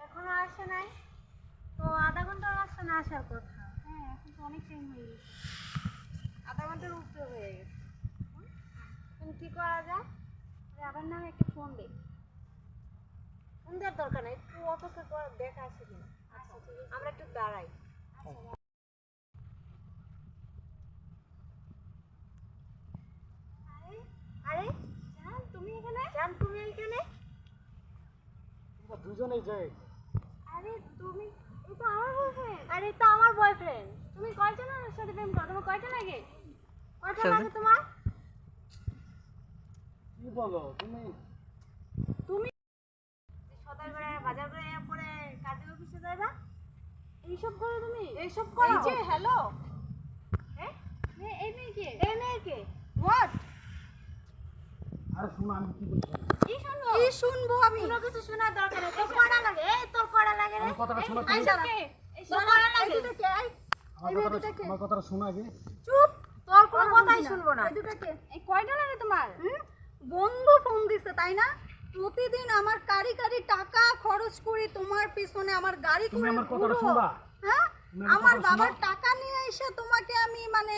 এখনো আসে নাই তো আধা ঘন্টার রাস্তা না আসার কথা। হ্যাঁ এখন তো অনেক টাইম হয়ে গেছে, আধা ঘন্টার উপরে হয়ে গেছে। এখন কি করা যায়? আবার নামে একটা ফোন দে। ফোন দেওয়ার দরকার নেই, একটু অপেক্ষা করে দেখা আসে কিনা। আচ্ছা আমরা একটু দাঁড়াই। আরে আরে জান তুমি এখানে? জান তুমি এখানে? দুজনেই যাই। আরে তুমি, এই তো আমার বয়ফ্রেন্ড। আরে তো আমার বয়ফ্রেন্ড। তুমি কয়টা না সাথে প্রেম করো? তোমার কয়টা লাগে? কয়টা লাগে তোমার? কি বলো তুমি? তুমি সদাই করে বাজার করে পরে কাজে অফিসে যাইবা? এইসব করো তুমি? এইসব করো? এই যে হ্যালো, হ্যাঁ এই মেয়ে কে? এই মেয়ে কে? হোয়াট? আরে শোনো আমি কি বলছি, কি শুনবো? কি শুনবো আমি? কোনো কিছু শোনার দরকার নেই। তোর কড়া লাগে। এই তোর কড়া লাগে রে। আমার কথাটা শোনো এই তুমি। কে? এই তোর কড়া লাগে। এই দুটো কে? আমার কথাটা শোনো আগে। চুপ, তোর কোনো কথাই শুনবো না। এই দুটো কে? এই কয়টা লাগে তোমার? বন্ধু ফোন দিছে তাই না? প্রতিদিন আমার কারি কারি টাকা খরচ করি তোমার পিছনে, আমার গাড়ি তুমি করে আমার কথাটা ঘুরো। শুনবা? হ্যাঁ, তুমি আমার আমার কথাটা বাবার শোনো? টাকা নিয়ে এসে তোমাকে আমি মানে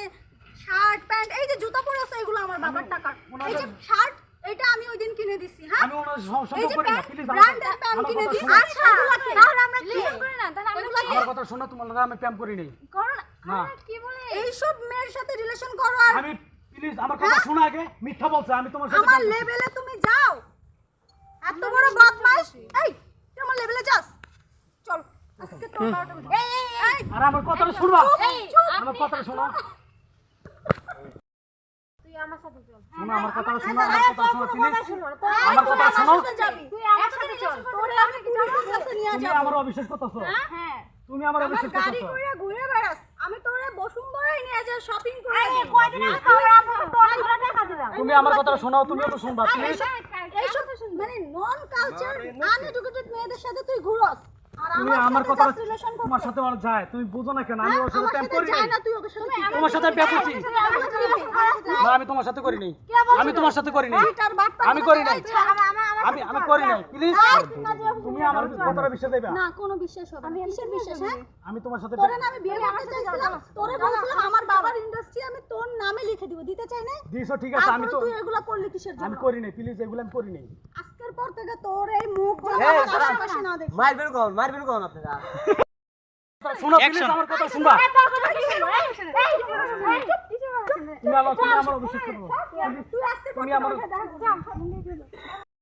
শার্ট প্যান্ট, এই যে জুতা পরে আছো এগুলো আমার বাবার টাকা। এই যে শার্ট, এটা আমি ওই দিন কিনে দিছি। হ্যাঁ, আমি ওনার এই সম্পর্ক যে করি না, প্যান্ট, প্লিজ ব্র্যান্ডের প্যান্ট কিনে দিছি। আচ্ছা এগুলো কে? তাহলে আমরা কি করি না? তাহলে আমরা কি আমার কথা শোনো, তোমার লগে আমি প্রেম করি নাই। করো না? না। আরে কি বলে? এইসব মেয়ের সাথে রিলেশন করো আর আমি প্লিজ আমার কথা শোনো আগে। মিথ্যা বলছে, আমি তোমার সাথে আমার প্রেম করছি। লেভেলে তুমি যাও? এত বড় বদমাশ! এই তুই আমার লেভেলে যাস? চল আজকে তোর বারোটা বাজে। এই আরে আমার কথাটা শুনবা? এই, আমার কথাটা শোনো। তুই আমার সাথে চল। শোনো আমার কথাটা শোনো, আমার কথাটা শোনো প্লিজ। শুনো না, আমার কথা শোনো। যাবি তুই আমার সাথে চল। তোরে আমি পুলিশের কাছে নিয়ে তুমি যাব। আমার অবিশ্বাস করতেছো? হ্যাঁ তুমি আমার আমার অবিশ্বাস গাড়ি করতেছো? করে ঘুরে বেড়াস, আমি তোরে বসুন্ধরায় নিয়ে যা শপিং করে আরে দেব। কয়দিন আগে তোর আমরা তোর টাকা দিলাম। তুমি আমার কথাটা শোনাও, তুমিও তো শুনবা প্লিজ। এইসব মানে নন কালচার আনএডুকেটেড মেয়েদের সাথে তুই ঘুরস আর তুমি আমার আমার সাথে কথাটা just relation করতে। তোমার সাথে আমার যায়, তুমি বুঝো না কেন? আমি ওর সাথে আমার প্রেম সাথে করি যায় নাই। না, তুই ওকে সাথে কি তোমার সাথে প্রেম করছি? না আমি তোমার সাথে করি নাই। আমি তোমার সাথে করি নাই। এটার বাটপা আমি করি নাই। আমি আমি করি নাই। প্লিজ তুমি আমার কথাটা বিশ্বাস দিবা? না কোনো বিশ্বাস হবে না। কিসের বিশ্বাস? হ্যাঁ, আমি তোমার সাথে তোরে না আমি বিয়ে করতে চাইছিলাম, তোরে বলছিলাম আমার বাবার ইন্ডাস্ট্রি আমি তোর নামে লিখে দিব, দিতে চাই না। দিছো ঠিক আছে, আমি তো তুই এগুলা করলি কিসের জন্য? আমি করি নাই, প্লিজ এগুলো আমি করি নাই। আজকের পর থেকে তোর এই মুখ যেন এই, আমার দাঁড়ান। আশেপাশে না দেখি। মারবেন কোন আপনারা? শোনো প্লিজ আমার কথা শুনবা। তুমি আমার অবিশ্বাস করো। তুই আজকে তুমি আমার